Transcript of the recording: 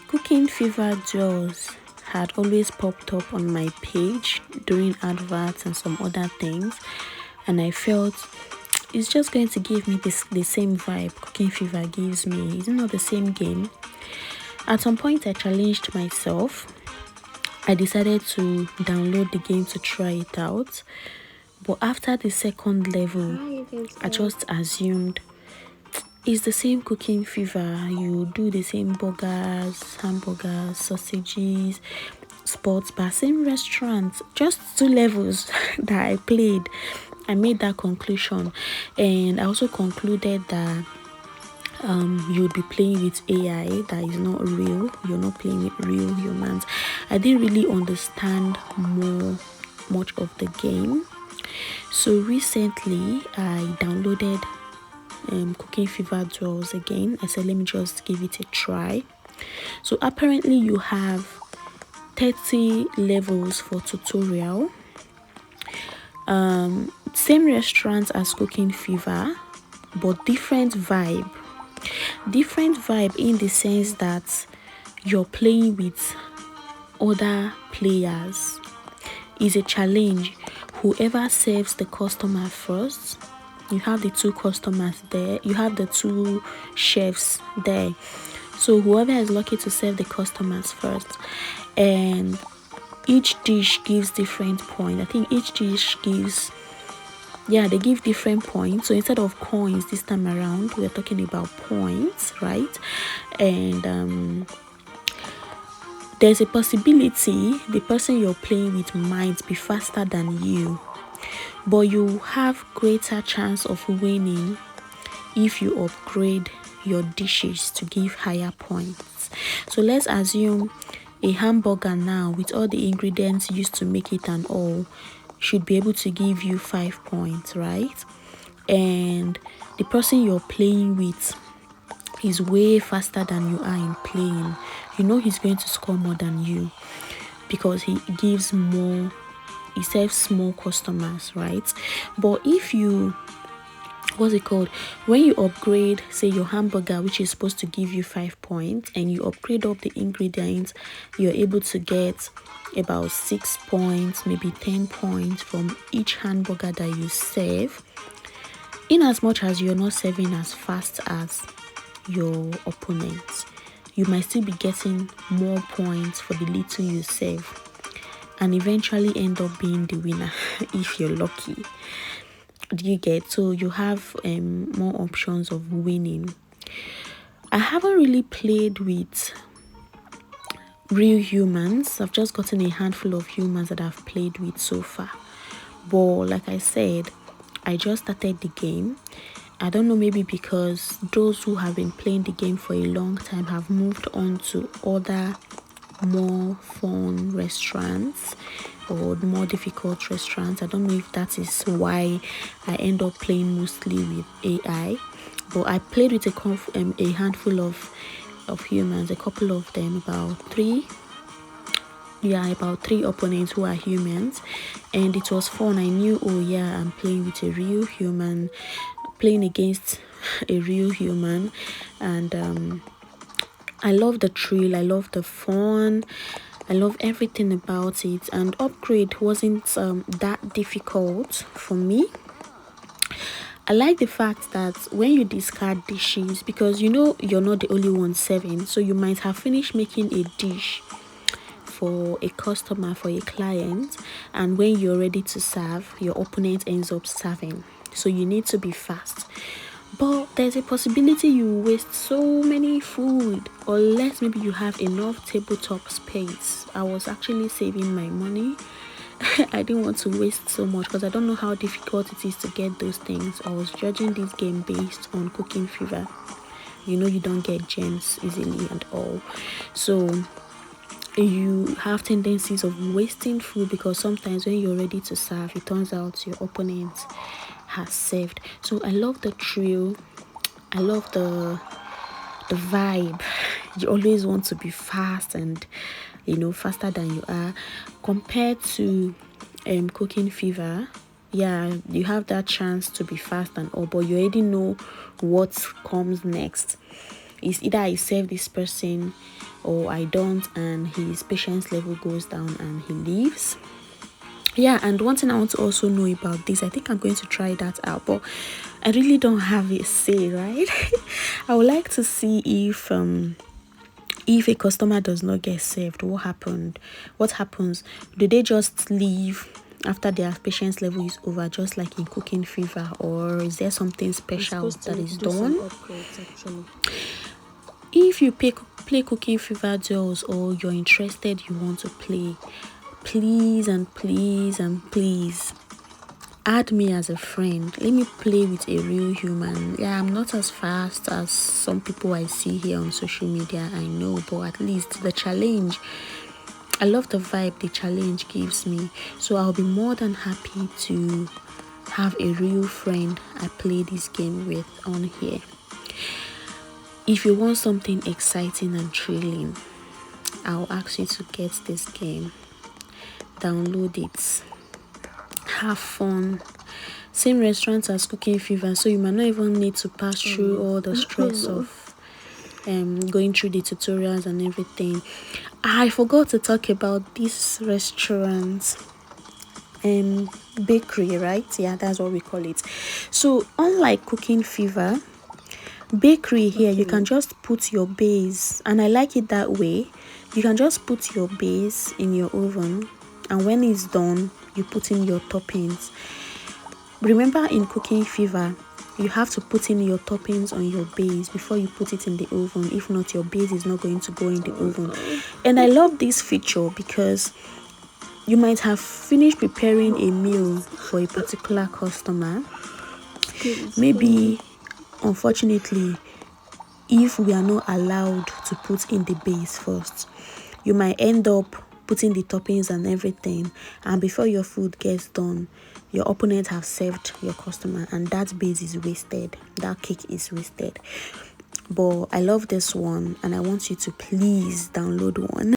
Cooking Fever Duels had always popped up on my page during adverts and some other things, and I felt it's just going to give me the same vibe Cooking Fever gives me. It's not the same game. At some point I challenged myself. I decided to download the game to try it out, but after the second level I just assumed it's the same Cooking Fever. You do the same burgers, hamburgers, sausages, sports bar, same restaurant, just 2 levels that I played. I made that conclusion, and I also concluded that you'd be playing with AI that is not real. You're not playing with real humans. I didn't really understand much of the game. So recently I downloaded Cooking Fever Duels again. I said let me just give it a try. So apparently you have 30 levels for tutorial. Same restaurants as Cooking Fever, but different vibe in the sense that you're playing with other players. Is a challenge. Whoever serves the customer first, you have the 2 customers there, you have the 2 chefs there, so whoever is lucky to serve the customers first, and each dish gives different points. I think each dish gives, they give different points. So instead of coins this time around, we're talking about points, right? And there's a possibility the person you're playing with might be faster than you, but you have greater chance of winning if you upgrade your dishes to give higher points. So let's assume a hamburger now, with all the ingredients used to make it and all, should be able to give you 5 points, right? And the person you're playing with is way faster than you are in playing. You know he's going to score more than you because he gives more, he serves more customers, right? But if you, what's it called, when you upgrade, say, your hamburger, which is supposed to give you 5 points, and you upgrade up the ingredients, you're able to get about 6 points, maybe 10 points from each hamburger that you serve. In as much as you're not serving as fast as your opponents, you might still be getting more points for the little you serve, and eventually end up being the winner if you're lucky. Do you get? So you have more options of winning. I haven't really played with real humans. I've just gotten a handful of humans that I've played with so far, but like I said, I just started the game. I don't know, maybe because those who have been playing the game for a long time have moved on to other more fun restaurants or more difficult restaurants. I don't know if that is why I end up playing mostly with AI, but I played with a handful of humans, a couple of them, about 3 opponents who are humans, and it was fun. I knew, oh yeah, I'm playing with a real human, playing against a real human, and I love the thrill, I love the fun, I love everything about it. And upgrade wasn't that difficult for me. I like the fact that when you discard dishes, because you know you're not the only one serving, so you might have finished making a dish for a customer, for a client, and when you're ready to serve, your opponent ends up serving, so you need to be fast. But there's a possibility you waste so many food, unless maybe you have enough tabletop space. I was actually saving my money. I didn't want to waste so much because I don't know how difficult it is to get those things. I was judging this game based on Cooking Fever. You know you don't get gems easily and all, so you have tendencies of wasting food because sometimes when you're ready to serve, it turns out your opponent has served. So I love the thrill, I love the vibe. You always want to be fast, and faster than you are compared to Cooking Fever. Yeah, you have that chance to be fast and all, but you already know what comes next. It's either I serve this person or I don't, and his patience level goes down and he leaves. Yeah, and one thing I want to also know about this, I think I'm going to try that out, but I really don't have a say, right? I would like to see if a customer does not get served, what happens? Do they just leave after their patience level is over, just like in Cooking Fever, or is there something special that is done? If you play Cooking Fever Duels, or you're interested, you want to play, please and please and please add me as a friend. Let me play with a real human. Yeah, I'm not as fast as some people I see here on social media, I know, but at least the challenge, I love the vibe the challenge gives me. So I'll be more than happy to have a real friend I play this game with on here. If you want something exciting and thrilling, I'll ask you to get this game. Download it. Have fun. Same restaurant as Cooking Fever, so you might not even need to pass through all the stress of going through the tutorials and everything. I forgot to talk about this restaurant bakery, right? Yeah, that's what we call it. So unlike Cooking Fever, bakery here, you can just put your base, and I like it that way. You can just put your base in your oven, and when it's done, you put in your toppings. Remember, in Cooking Fever, you have to put in your toppings on your base before you put it in the oven. If not, your base is not going to go in the oven. And I love this feature because you might have finished preparing a meal for a particular customer. Maybe, unfortunately, if we are not allowed to put in the base first, you might end up putting the toppings and everything, and before your food gets done, your opponent have served your customer, and that base is wasted, that cake is wasted. But I love this one, and I want you to please download one.